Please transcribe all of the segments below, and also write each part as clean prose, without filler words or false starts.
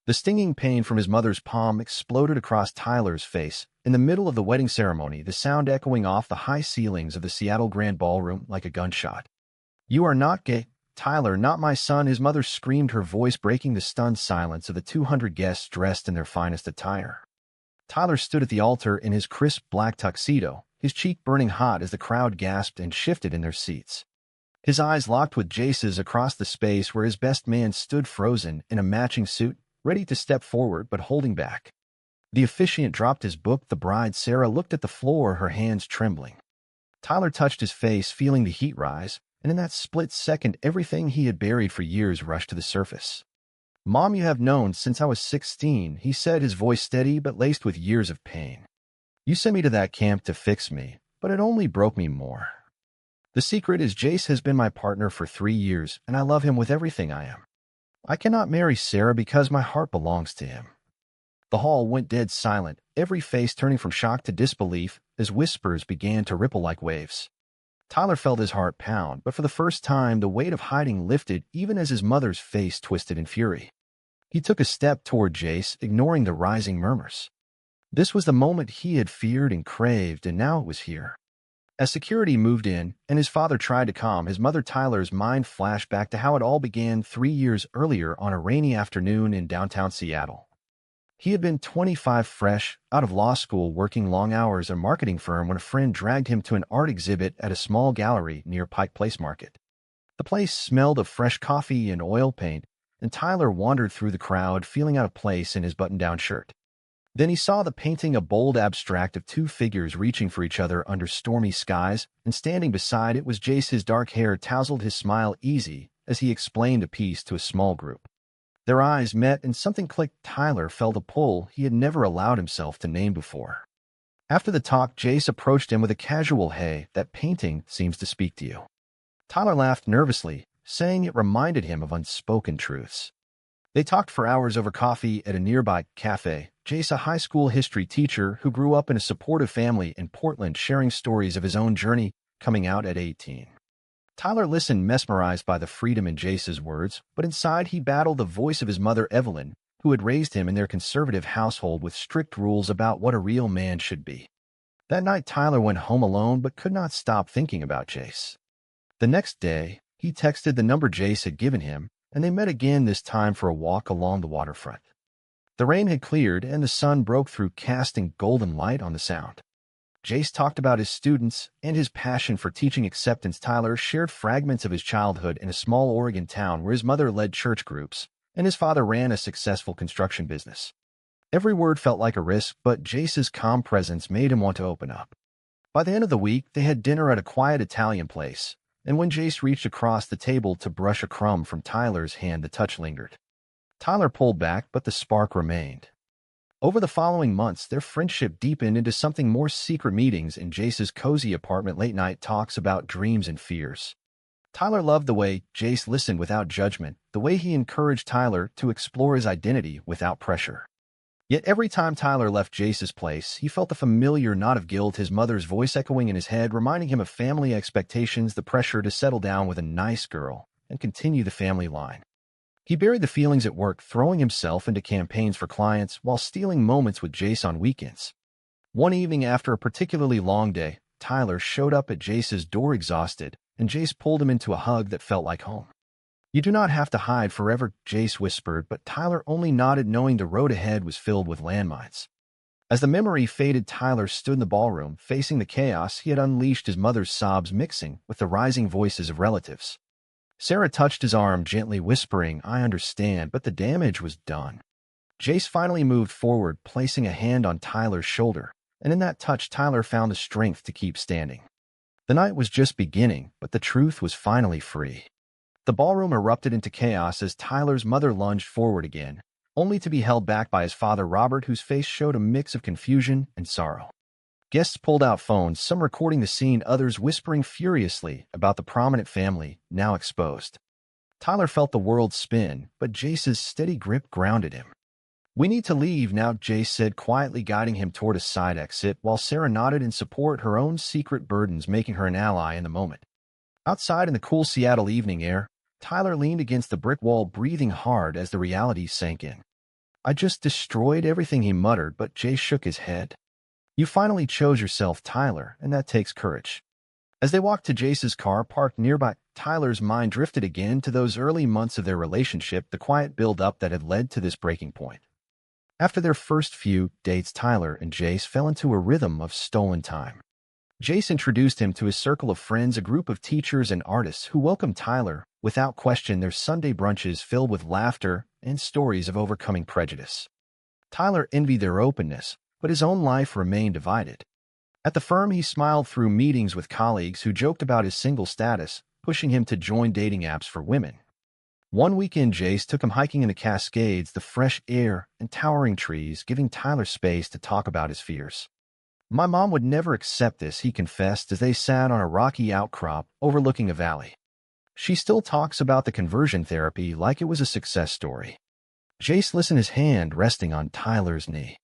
The stinging pain from his mother's palm exploded across Tyler's face. In the middle of the wedding ceremony, the sound echoing off the high ceilings of the Seattle Grand Ballroom like a gunshot. "You are not gay, Tyler, not my son," his mother screamed, her voice breaking the stunned silence of the 200 guests dressed in their finest attire. Tyler stood at the altar in his crisp black tuxedo, his cheek burning hot as the crowd gasped and shifted in their seats. His eyes locked with Jace's across the space where his best man stood frozen in a matching suit, ready to step forward but holding back. The officiant dropped his book. The bride, Sarah, looked at the floor, her hands trembling. Tyler touched his face, feeling the heat rise, and in that split second, everything he had buried for years rushed to the surface. "Mom, you have known since I was 16, he said, his voice steady but laced with years of pain. "You sent me to that camp to fix me, but it only broke me more. The secret is Jace has been my partner for 3 years, and I love him with everything I am. I cannot marry Sarah because my heart belongs to him." The hall went dead silent, every face turning from shock to disbelief as whispers began to ripple like waves. Tyler felt his heart pound, but for the first time the weight of hiding lifted even as his mother's face twisted in fury. He took a step toward Jace, ignoring the rising murmurs. This was the moment he had feared and craved, and now it was here. As security moved in and his father tried to calm his mother, Tyler's mind flashed back to how it all began 3 years earlier on a rainy afternoon in downtown Seattle. He had been 25, fresh out of law school, working long hours at a marketing firm when a friend dragged him to an art exhibit at a small gallery near Pike Place Market. The place smelled of fresh coffee and oil paint, and Tyler wandered through the crowd, feeling out of place in his button-down shirt. Then he saw the painting, a bold abstract of 2 figures reaching for each other under stormy skies, and standing beside it was Jace. His dark hair tousled, his smile easy as he explained a piece to a small group. Their eyes met and something clicked. Tyler felt a pull he had never allowed himself to name before. After the talk, Jace approached him with a casual, "Hey, that painting seems to speak to you." Tyler laughed nervously, saying it reminded him of unspoken truths. They talked for hours over coffee at a nearby cafe. Jace, a high school history teacher who grew up in a supportive family in Portland, sharing stories of his own journey coming out at 18. Tyler listened, mesmerized by the freedom in Jace's words, but inside he battled the voice of his mother, Evelyn, who had raised him in their conservative household with strict rules about what a real man should be. That night, Tyler went home alone but could not stop thinking about Jace. The next day, he texted the number Jace had given him, and they met again, this time for a walk along the waterfront. The rain had cleared and the sun broke through, casting golden light on the Sound. Jace talked about his students and his passion for teaching acceptance. Tyler shared fragments of his childhood in a small Oregon town where his mother led church groups and his father ran a successful construction business. Every word felt like a risk, but Jace's calm presence made him want to open up. By the end of the week, they had dinner at a quiet Italian place, and when Jace reached across the table to brush a crumb from Tyler's hand, the touch lingered. Tyler pulled back, but the spark remained. Over the following months, their friendship deepened into something more: secret meetings in Jace's cozy apartment, late-night talks about dreams and fears. Tyler loved the way Jace listened without judgment, the way he encouraged Tyler to explore his identity without pressure. Yet every time Tyler left Jace's place, he felt a familiar knot of guilt, his mother's voice echoing in his head, reminding him of family expectations, the pressure to settle down with a nice girl and continue the family line. He buried the feelings at work, throwing himself into campaigns for clients while stealing moments with Jace on weekends. One evening, after a particularly long day, Tyler showed up at Jace's door exhausted, and Jace pulled him into a hug that felt like home. "You do not have to hide forever," Jace whispered, but Tyler only nodded, knowing the road ahead was filled with landmines. As the memory faded, Tyler stood in the ballroom, facing the chaos he had unleashed, his mother's sobs mixing with the rising voices of relatives. Sarah touched his arm gently, whispering, "I understand," but the damage was done. Jace finally moved forward, placing a hand on Tyler's shoulder, and in that touch, Tyler found the strength to keep standing. The night was just beginning, but the truth was finally free. The ballroom erupted into chaos as Tyler's mother lunged forward again, only to be held back by his father, Robert, whose face showed a mix of confusion and sorrow. Guests pulled out phones, some recording the scene, others whispering furiously about the prominent family now exposed. Tyler felt the world spin, but Jace's steady grip grounded him. "We need to leave now," Jace said, quietly guiding him toward a side exit, while Sarah nodded in support, her own secret burdens making her an ally in the moment. Outside in the cool Seattle evening air, Tyler leaned against the brick wall, breathing hard as the reality sank in. I just destroyed everything, he muttered, but Jace shook his head. You finally chose yourself, Tyler, and that takes courage. As they walked to Jace's car parked nearby, Tyler's mind drifted again to those early months of their relationship, the quiet build-up that had led to this breaking point. After their first few dates, Tyler and Jace fell into a rhythm of stolen time. Jace introduced him to his circle of friends, a group of teachers and artists who welcomed Tyler, without question, their Sunday brunches filled with laughter and stories of overcoming prejudice. Tyler envied their openness, but his own life remained divided. At the firm, he smiled through meetings with colleagues who joked about his single status, pushing him to join dating apps for women. One weekend, Jace took him hiking in the Cascades, the fresh air and towering trees giving Tyler space to talk about his fears. My mom would never accept this, he confessed as they sat on a rocky outcrop overlooking a valley. She still talks about the conversion therapy like it was a success story. Jace listened, his hand resting on Tyler's knee.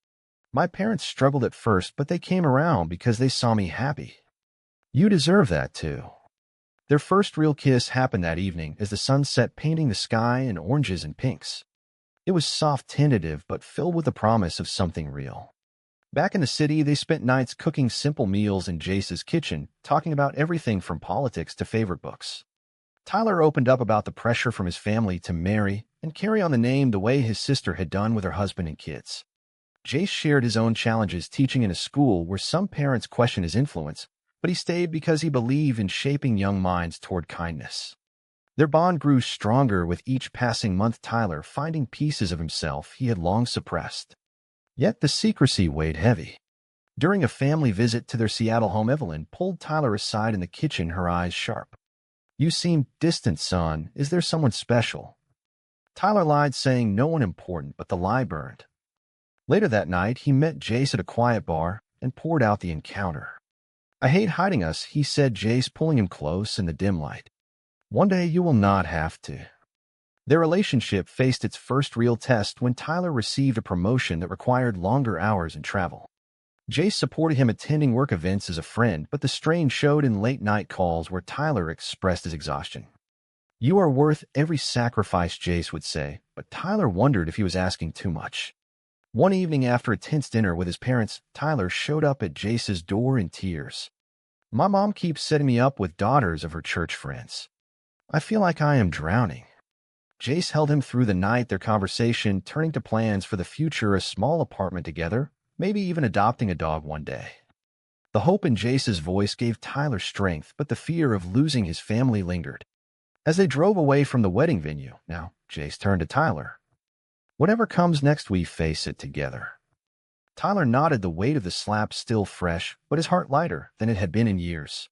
My parents struggled at first, but they came around because they saw me happy. You deserve that too. Their first real kiss happened that evening as the sun set, painting the sky in oranges and pinks. It was soft, tentative, but filled with the promise of something real. Back in the city, they spent nights cooking simple meals in Jace's kitchen, talking about everything from politics to favorite books. Tyler opened up about the pressure from his family to marry and carry on the name the way his sister had done with her husband and kids. Jace shared his own challenges teaching in a school where some parents questioned his influence, but he stayed because he believed in shaping young minds toward kindness. Their bond grew stronger with each passing month, Tyler finding pieces of himself he had long suppressed. Yet the secrecy weighed heavy. During a family visit to their Seattle home, Evelyn pulled Tyler aside in the kitchen, her eyes sharp. You seem distant, son. Is there someone special? Tyler lied, saying no one important, but the lie burned. Later that night, he met Jace at a quiet bar and poured out the encounter. I hate hiding us, he said, Jace pulling him close in the dim light. One day you will not have to. Their relationship faced its first real test when Tyler received a promotion that required longer hours and travel. Jace supported him attending work events as a friend, but the strain showed in late-night calls where Tyler expressed his exhaustion. You are worth every sacrifice, Jace would say, but Tyler wondered if he was asking too much. One evening after a tense dinner with his parents, Tyler showed up at Jace's door in tears. My mom keeps setting me up with daughters of her church friends. I feel like I am drowning. Jace held him through the night, their conversation turning to plans for the future, a small apartment together, maybe even adopting a dog one day. The hope in Jace's voice gave Tyler strength, but the fear of losing his family lingered. As they drove away from the wedding venue, now Jace turned to Tyler. Whatever comes next, we face it together. Tyler nodded, the weight of the slap still fresh, but his heart lighter than it had been in years.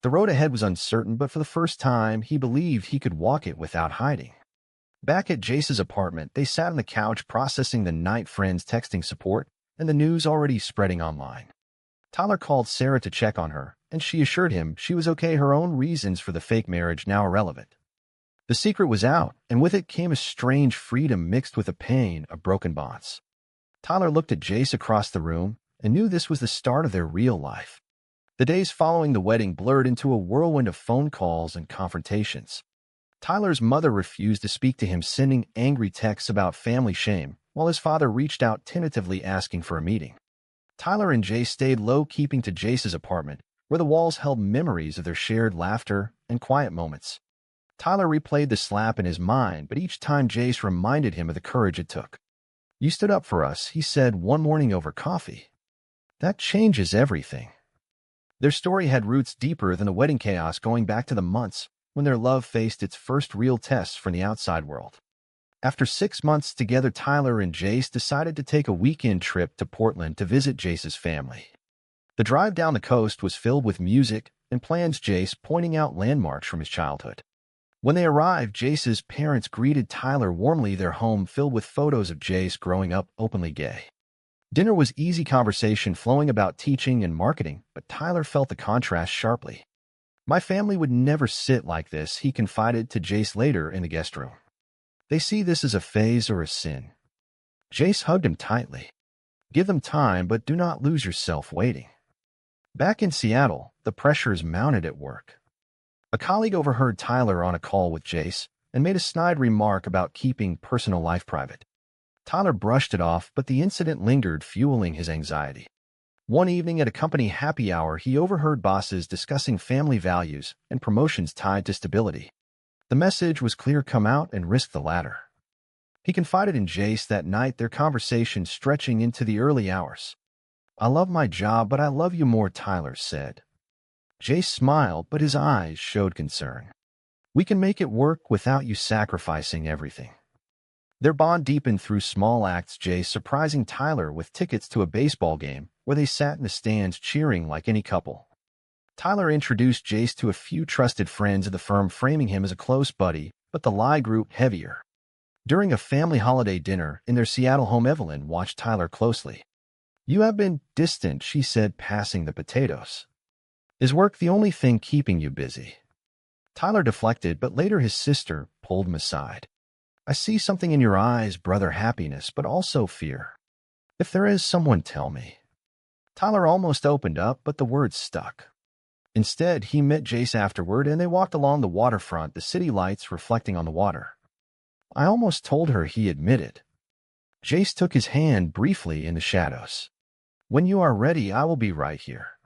The road ahead was uncertain, but for the first time, he believed he could walk it without hiding. Back at Jace's apartment, they sat on the couch processing the night, friends texting support, and the news already spreading online. Tyler called Sarah to check on her, and she assured him she was okay, her own reasons for the fake marriage now irrelevant. The secret was out, and with it came a strange freedom mixed with the pain of broken bonds. Tyler looked at Jace across the room and knew this was the start of their real life. The days following the wedding blurred into a whirlwind of phone calls and confrontations. Tyler's mother refused to speak to him, sending angry texts about family shame, while his father reached out tentatively asking for a meeting. Tyler and Jace stayed low, keeping to Jace's apartment, where the walls held memories of their shared laughter and quiet moments. Tyler replayed the slap in his mind, but each time Jace reminded him of the courage it took. You stood up for us, he said one morning over coffee. That changes everything. Their story had roots deeper than the wedding chaos, going back to the months when their love faced its first real tests from the outside world. After 6 months together, Tyler and Jace decided to take a weekend trip to Portland to visit Jace's family. The drive down the coast was filled with music and plans, Jace pointing out landmarks from his childhood. When they arrived, Jace's parents greeted Tyler warmly, their home filled with photos of Jace growing up openly gay. Dinner was easy, conversation flowing about teaching and marketing, but Tyler felt the contrast sharply. My family would never sit like this, he confided to Jace later in the guest room. They see this as a phase or a sin. Jace hugged him tightly. Give them time, but do not lose yourself waiting. Back in Seattle, the pressures mounted at work. A colleague overheard Tyler on a call with Jace and made a snide remark about keeping personal life private. Tyler brushed it off, but the incident lingered, fueling his anxiety. One evening at a company happy hour, he overheard bosses discussing family values and promotions tied to stability. The message was clear: come out and risk the latter. He confided in Jace that night, their conversation stretching into the early hours. "I love my job, but I love you more," Tyler said. Jace smiled, but his eyes showed concern. "We can make it work without you sacrificing everything." Their bond deepened through small acts, Jace surprising Tyler with tickets to a baseball game where they sat in the stands cheering like any couple. Tyler introduced Jace to a few trusted friends of the firm, framing him as a close buddy, but the lie grew heavier. During a family holiday dinner in their Seattle home, Evelyn watched Tyler closely. "You have been distant," she said, passing the potatoes. "Is work the only thing keeping you busy?" Tyler deflected, but later his sister pulled him aside. "I see something in your eyes, brother, happiness, but also fear. If there is, someone tell me." Tyler almost opened up, but the words stuck. Instead, he met Jace afterward, and they walked along the waterfront, the city lights reflecting on the water. "I almost told her," he admitted. Jace took his hand briefly in the shadows. "When you are ready, I will be right here."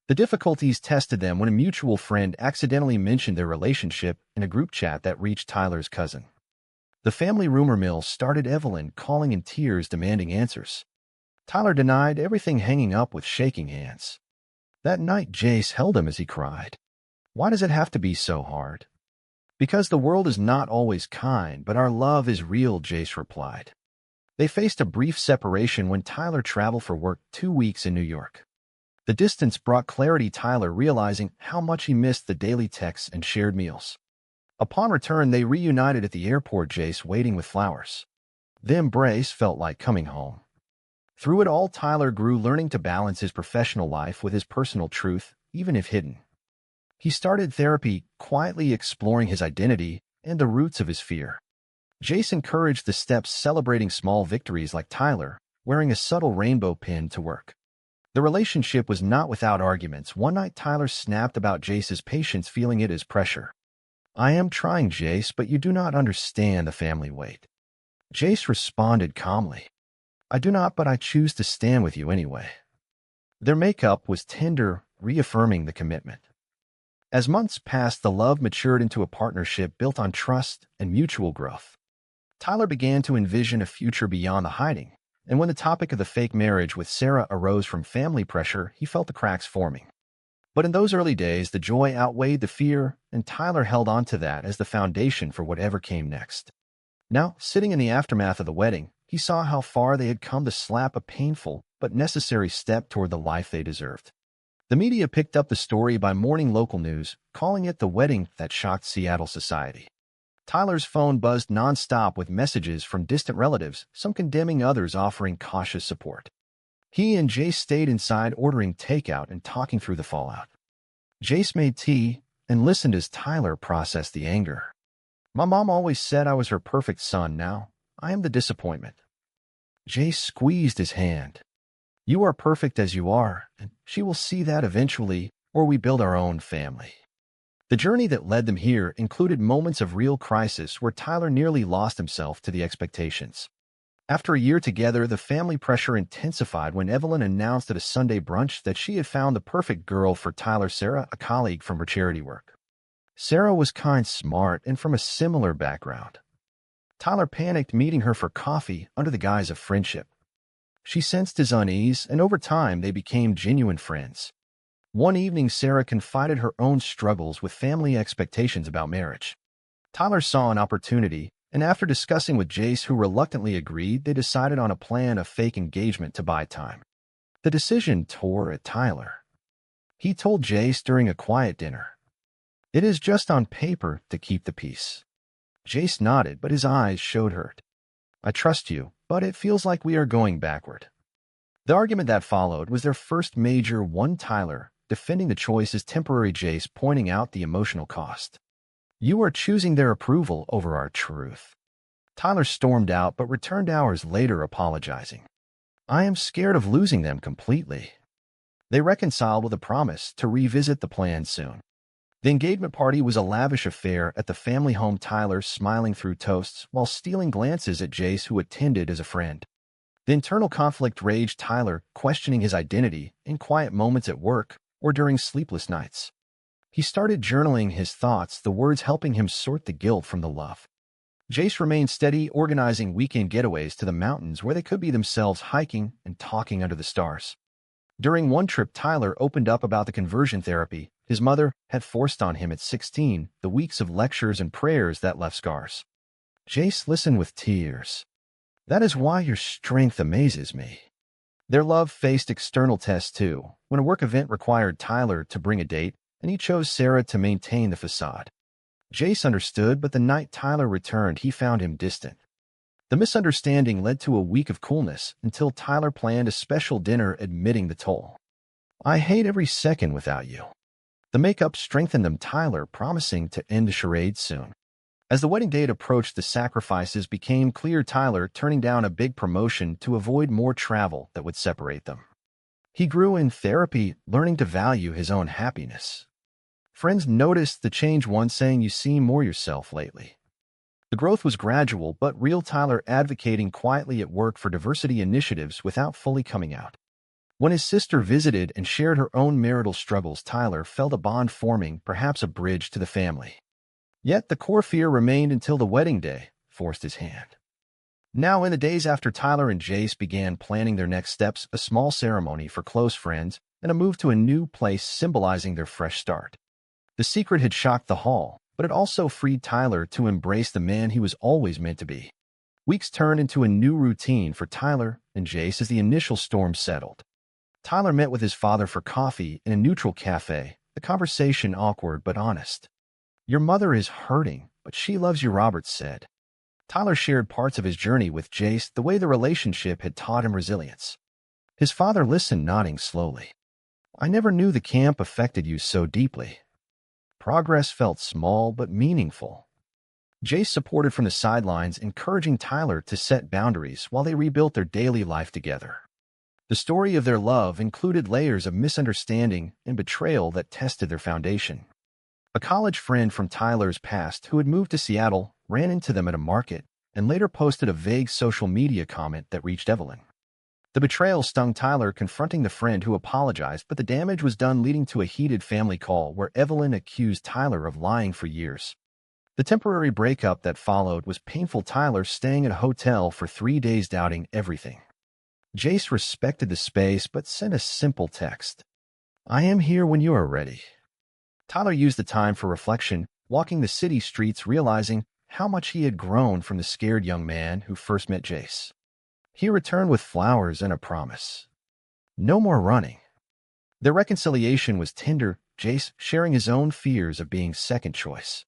The difficulties tested them when a mutual friend accidentally mentioned their relationship in a group chat that reached Tyler's cousin. The family rumor mill started, Evelyn calling in tears, demanding answers. Tyler denied everything, hanging up with shaking hands. That night, Jace held him as he cried. "Why does it have to be so hard?" "Because the world is not always kind, but our love is real," Jace replied. They faced a brief separation when Tyler traveled for work 2 weeks in New York. The distance brought clarity, Tyler realizing how much he missed the daily texts and shared meals. Upon return, they reunited at the airport, Jace waiting with flowers. The embrace felt like coming home. Through it all, Tyler grew, learning to balance his professional life with his personal truth, even if hidden. He started therapy, quietly exploring his identity and the roots of his fear. Jace encouraged the steps, celebrating small victories like Tyler wearing a subtle rainbow pin to work. The relationship was not without arguments. One night, Tyler snapped about Jace's patience, feeling it as pressure. "I am trying, Jace, but you do not understand the family weight." Jace responded calmly. "I do not, but I choose to stand with you anyway." Their makeup was tender, reaffirming the commitment. As months passed, the love matured into a partnership built on trust and mutual growth. Tyler began to envision a future beyond the hiding, and when the topic of the fake marriage with Sarah arose from family pressure, he felt the cracks forming. But in those early days, the joy outweighed the fear, and Tyler held on to that as the foundation for whatever came next. Now, sitting in the aftermath of the wedding, he saw how far they had come to slap a painful but necessary step toward the life they deserved. The media picked up the story by morning local news, calling it the wedding that shocked Seattle society. Tyler's phone buzzed nonstop with messages from distant relatives, some condemning, others offering cautious support. He and Jace stayed inside, ordering takeout and talking through the fallout. Jace made tea and listened as Tyler processed the anger. "My mom always said I was her perfect son. Now, I am the disappointment." Jace squeezed his hand. "You are perfect as you are, and she will see that eventually, or we build our own family." The journey that led them here included moments of real crisis where Tyler nearly lost himself to the expectations. After a year together, the family pressure intensified when Evelyn announced at a Sunday brunch that she had found the perfect girl for Tyler, Sarah, a colleague from her charity work. Sarah was kind, smart, and from a similar background. Tyler panicked, meeting her for coffee under the guise of friendship. She sensed his unease, and over time they became genuine friends. One evening, Sarah confided her own struggles with family expectations about marriage. Tyler saw an opportunity, and after discussing with Jace, who reluctantly agreed, they decided on a plan, a fake engagement to buy time. The decision tore at Tyler. He told Jace during a quiet dinner, "It is just on paper to keep the peace." Jace nodded, but his eyes showed hurt. "I trust you, but it feels like we are going backward." The argument that followed was their first major one, Tyler defending the choice as temporary, Jace pointing out the emotional cost. "You are choosing their approval over our truth." Tyler stormed out, but returned hours later apologizing. "I am scared of losing them completely." They reconciled with a promise to revisit the plan soon. The engagement party was a lavish affair at the family home. Tyler smiling through toasts while stealing glances at Jace, who attended as a friend. The internal conflict raged, Tyler questioning his identity in quiet moments at work or during sleepless nights. He started journaling his thoughts, the words helping him sort the guilt from the love. Jace remained steady, organizing weekend getaways to the mountains where they could be themselves, hiking and talking under the stars. During one trip, Tyler opened up about the conversion therapy his mother had forced on him at 16, the weeks of lectures and prayers that left scars. Jace listened with tears. That is why your strength amazes me. Their love faced external tests too, when a work event required Tyler to bring a date, and he chose Sarah to maintain the facade. Jace understood, but the night Tyler returned, he found him distant. The misunderstanding led to a week of coolness until Tyler planned a special dinner, admitting the toll. I hate every second without you. The makeup strengthened them, Tyler promising to end the charade soon. As the wedding date approached, the sacrifices became clear, Tyler turning down a big promotion to avoid more travel that would separate them. He grew in therapy, learning to value his own happiness. Friends noticed the change, one saying, "You seem more yourself lately." The growth was gradual but real, Tyler advocating quietly at work for diversity initiatives without fully coming out. When his sister visited and shared her own marital struggles, Tyler felt a bond forming, perhaps a bridge to the family. Yet the core fear remained until the wedding day forced his hand. Now, in the days after, Tyler and Jace began planning their next steps, a small ceremony for close friends and a move to a new place symbolizing their fresh start. The secret had shocked the hall, but it also freed Tyler to embrace the man he was always meant to be. Weeks turned into a new routine for Tyler and Jace as the initial storm settled. Tyler met with his father for coffee in a neutral cafe, the conversation awkward but honest. Your mother is hurting, but she loves you, Robert said. Tyler shared parts of his journey with Jace, the way the relationship had taught him resilience. His father listened, nodding slowly. I never knew the camp affected you so deeply. Progress felt small but meaningful. Jace supported from the sidelines, encouraging Tyler to set boundaries while they rebuilt their daily life together. The story of their love included layers of misunderstanding and betrayal that tested their foundation. A college friend from Tyler's past who had moved to Seattle ran into them at a market and later posted a vague social media comment that reached Evelyn. The betrayal stung Tyler, confronting the friend who apologized, but the damage was done, leading to a heated family call where Evelyn accused Tyler of lying for years. The temporary breakup that followed was painful, Tyler staying at a hotel for 3 days, doubting everything. Jace respected the space but sent a simple text. I am here when you are ready. Tyler used the time for reflection, walking the city streets, realizing how much he had grown from the scared young man who first met Jace. He returned with flowers and a promise. No more running. Their reconciliation was tender, Jace sharing his own fears of being second choice.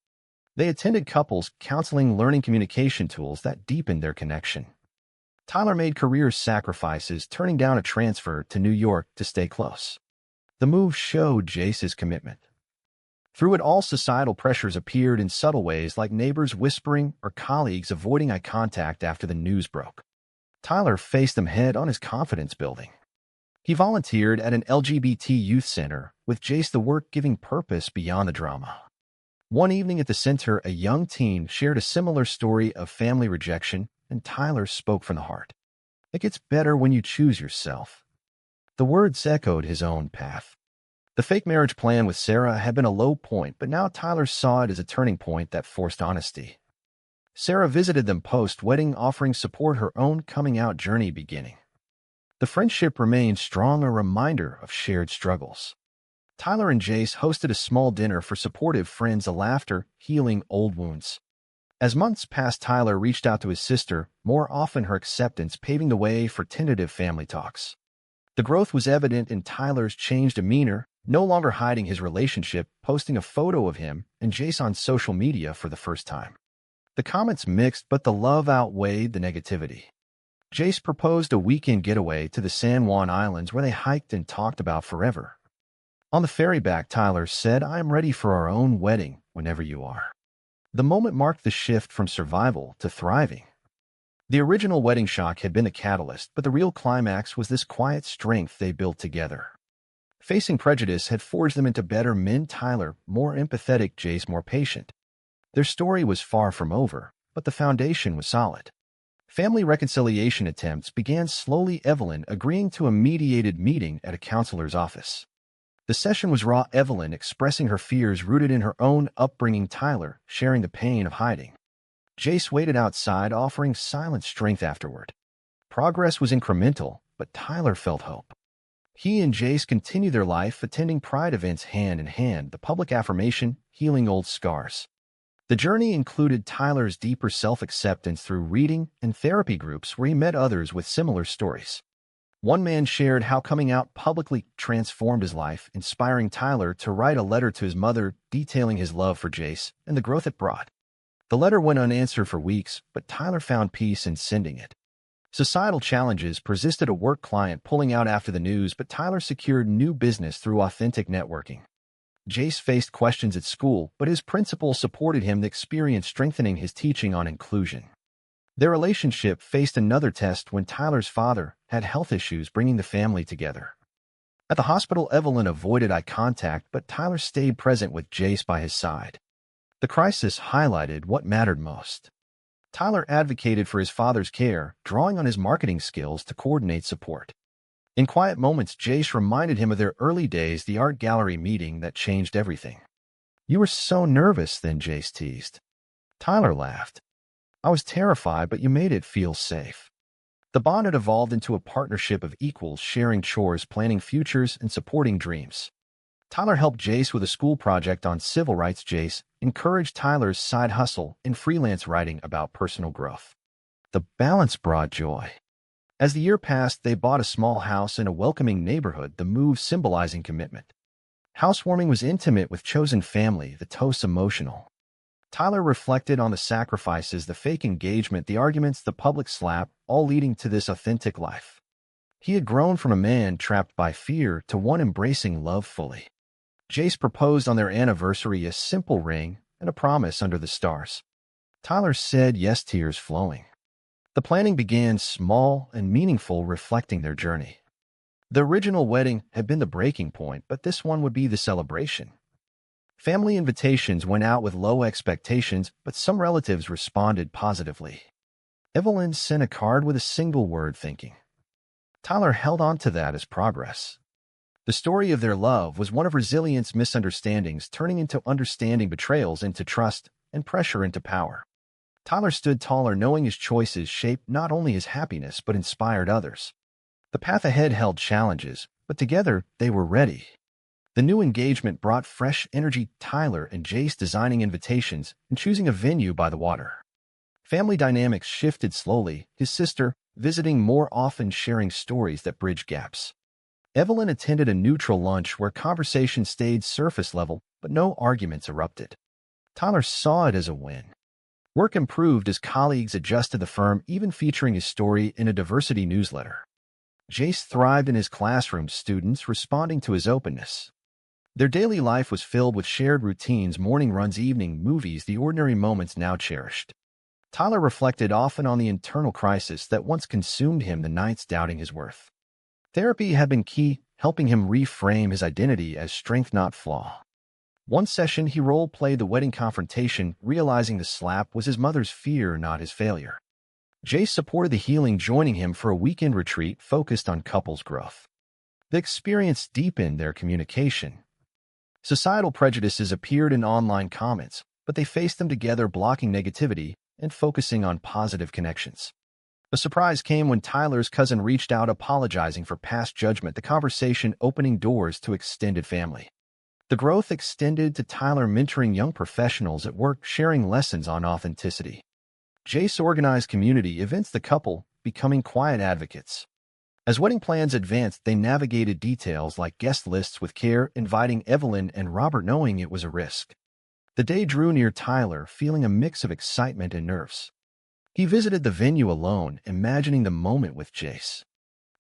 They attended couples counseling, learning communication tools that deepened their connection. Tyler made career sacrifices, turning down a transfer to New York to stay close. The move showed Jace's commitment. Through it all, societal pressures appeared in subtle ways, like neighbors whispering or colleagues avoiding eye contact after the news broke. Tyler faced them head on, his confidence building. He volunteered at an LGBT youth center, with Jace, the work giving purpose beyond the drama. One evening at the center, a young teen shared a similar story of family rejection, and Tyler spoke from the heart. It gets better when you choose yourself. The words echoed his own path. The fake marriage plan with Sarah had been a low point, but now Tyler saw it as a turning point that forced honesty. Sarah visited them post-wedding, offering support, her own coming-out journey beginning. The friendship remained strong, a reminder of shared struggles. Tyler and Jace hosted a small dinner for supportive friends, a laughter, healing old wounds. As months passed, Tyler reached out to his sister, more often, her acceptance paving the way for tentative family talks. The growth was evident in Tyler's changed demeanor, no longer hiding his relationship, posting a photo of him and Jace on social media for the first time. The comments mixed, but the love outweighed the negativity. Jace proposed a weekend getaway to the San Juan Islands, where they hiked and talked about forever. On the ferry back, Tyler said, I am ready for our own wedding whenever you are. The moment marked the shift from survival to thriving. The original wedding shock had been the catalyst, but the real climax was this quiet strength they built together. Facing prejudice had forged them into better men. Tyler, more empathetic, Jace, more patient. Their story was far from over, but the foundation was solid. Family reconciliation attempts began slowly, Evelyn agreeing to a mediated meeting at a counselor's office. The session was raw, Evelyn expressing her fears rooted in her own upbringing, Tyler sharing the pain of hiding. Jace waited outside, offering silent strength afterward. Progress was incremental, but Tyler felt hope. He and Jace continued their life, attending pride events hand in hand, the public affirmation, healing old scars. The journey included Tyler's deeper self-acceptance through reading and therapy groups where he met others with similar stories. One man shared how coming out publicly transformed his life, inspiring Tyler to write a letter to his mother detailing his love for Jace and the growth it brought. The letter went unanswered for weeks, but Tyler found peace in sending it. Societal challenges persisted, a work client pulling out after the news, but Tyler secured new business through authentic networking. Jace faced questions at school, but his principal supported him, the experience strengthening his teaching on inclusion. Their relationship faced another test when Tyler's father had health issues, bringing the family together. At the hospital, Evelyn avoided eye contact, but Tyler stayed present with Jace by his side. The crisis highlighted what mattered most. Tyler advocated for his father's care, drawing on his marketing skills to coordinate support. In quiet moments, Jace reminded him of their early days, the art gallery meeting that changed everything. "You were so nervous then," Jace teased. Tyler laughed. "I was terrified, but you made it feel safe." The bond had evolved into a partnership of equals, sharing chores, planning futures, and supporting dreams. Tyler helped Jace with a school project on civil rights. Jace encouraged Tyler's side hustle and freelance writing about personal growth. The balance brought joy. As the year passed, they bought a small house in a welcoming neighborhood, the move symbolizing commitment. Housewarming was intimate with chosen family, the toast emotional. Tyler reflected on the sacrifices, the fake engagement, the arguments, the public slap, all leading to this authentic life. He had grown from a man trapped by fear to one embracing love fully. Jace proposed on their anniversary, a simple ring and a promise under the stars. Tyler said yes, tears flowing. The planning began small and meaningful, reflecting their journey. The original wedding had been the breaking point, but this one would be the celebration. Family invitations went out with low expectations, but some relatives responded positively. Evelyn sent a card with a single word, thinking. Tyler held on to that as progress. The story of their love was one of resilience, misunderstandings turning into understanding, betrayals into trust, and pressure into power. Tyler stood taller, knowing his choices shaped not only his happiness but inspired others. The path ahead held challenges, but together they were ready. The new engagement brought fresh energy, Tyler and Jace designing invitations and choosing a venue by the water. Family dynamics shifted slowly, his sister visiting more often, sharing stories that bridged gaps. Evelyn attended a neutral lunch where conversation stayed surface level, but no arguments erupted. Tyler saw it as a win. Work improved as colleagues adjusted the firm, even featuring his story in a diversity newsletter. Jace thrived in his classroom, students responding to his openness. Their daily life was filled with shared routines, morning runs, evening movies, the ordinary moments now cherished. Tyler reflected often on the internal crisis that once consumed him, the nights doubting his worth. Therapy had been key, helping him reframe his identity as strength, not flaw. One session, he role-played the wedding confrontation, realizing the slap was his mother's fear, not his failure. Jace supported the healing, joining him for a weekend retreat focused on couples' growth. The experience deepened their communication. Societal prejudices appeared in online comments, but they faced them together, blocking negativity and focusing on positive connections. A surprise came when Tyler's cousin reached out, apologizing for past judgment, the conversation opening doors to extended family. The growth extended to Tyler mentoring young professionals at work, sharing lessons on authenticity. Jace organized community events, the couple becoming quiet advocates. As wedding plans advanced, they navigated details like guest lists with care, inviting Evelyn and Robert knowing it was a risk. The day drew near, Tyler feeling a mix of excitement and nerves. He visited the venue alone, imagining the moment with Jace.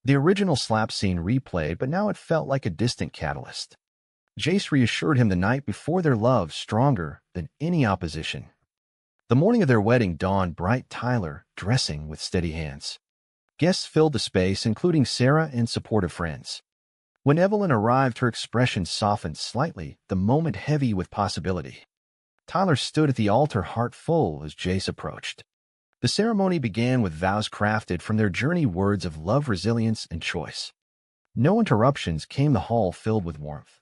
The original slap scene replayed, but now it felt like a distant catalyst. Jace reassured him the night before, their love stronger than any opposition. The morning of their wedding dawned bright, Tyler dressing with steady hands. Guests filled the space, including Sarah and supportive friends. When Evelyn arrived, her expression softened slightly, the moment heavy with possibility. Tyler stood at the altar, heart full, as Jace approached. The ceremony began with vows crafted from their journey, words of love, resilience, and choice. No interruptions came, the hall filled with warmth.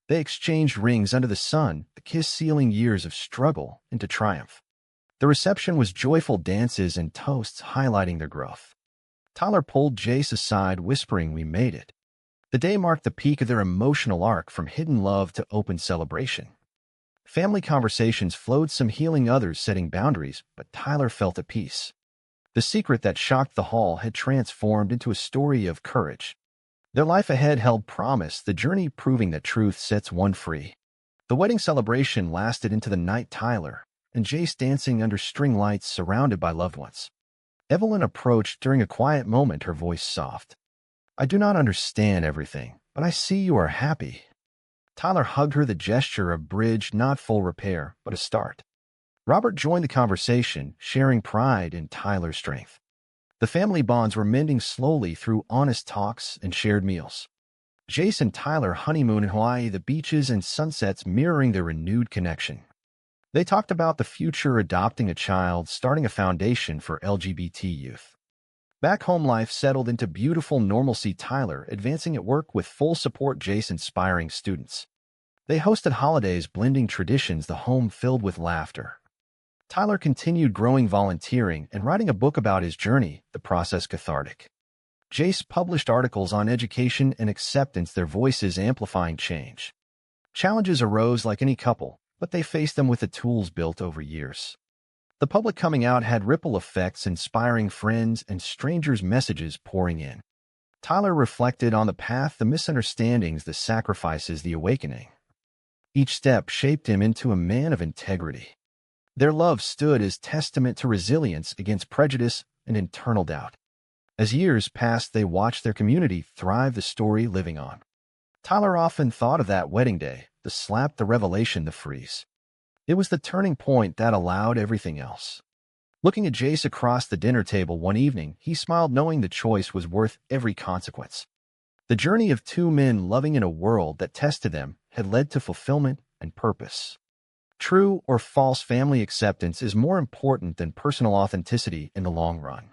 They exchanged rings under the sun, the kiss sealing years of struggle into triumph. The reception was joyful, dances and toasts highlighting their growth. Tyler pulled Jace aside, whispering, "We made it." The day marked the peak of their emotional arc, from hidden love to open celebration. Family conversations flowed, some healing, others setting boundaries, but Tyler felt at peace. The secret that shocked the hall had transformed into a story of courage. Their life ahead held promise, the journey proving that truth sets one free. The wedding celebration lasted into the night, Tyler and Jace dancing under string lights, surrounded by loved ones. Evelyn approached during a quiet moment, her voice soft. "I do not understand everything, but I see you are happy." Tyler hugged her, the gesture a bridge, not full repair, but a start. Robert joined the conversation, sharing pride in Tyler's strength. The family bonds were mending slowly through honest talks and shared meals. Jace and Tyler honeymooned in Hawaii, the beaches and sunsets mirroring their renewed connection. They talked about the future, adopting a child, starting a foundation for LGBT youth. Back home, life settled into beautiful normalcy, Tyler advancing at work with full support, Jace inspiring students. They hosted holidays, blending traditions, the home filled with laughter. Tyler continued growing, volunteering, and writing a book about his journey, the process cathartic. Jace published articles on education and acceptance, their voices amplifying change. Challenges arose like any couple, but they faced them with the tools built over years. The public coming out had ripple effects, inspiring friends and strangers, messages pouring in. Tyler reflected on the path, the misunderstandings, the sacrifices, the awakening. Each step shaped him into a man of integrity. Their love stood as testament to resilience against prejudice and internal doubt. As years passed, they watched their community thrive, the story living on. Tyler often thought of that wedding day, the slap, the revelation, the freeze. It was the turning point that allowed everything else. Looking at Jace across the dinner table one evening, he smiled, knowing the choice was worth every consequence. The journey of two men loving in a world that tested them had led to fulfillment and purpose. True or false, family acceptance is more important than personal authenticity in the long run.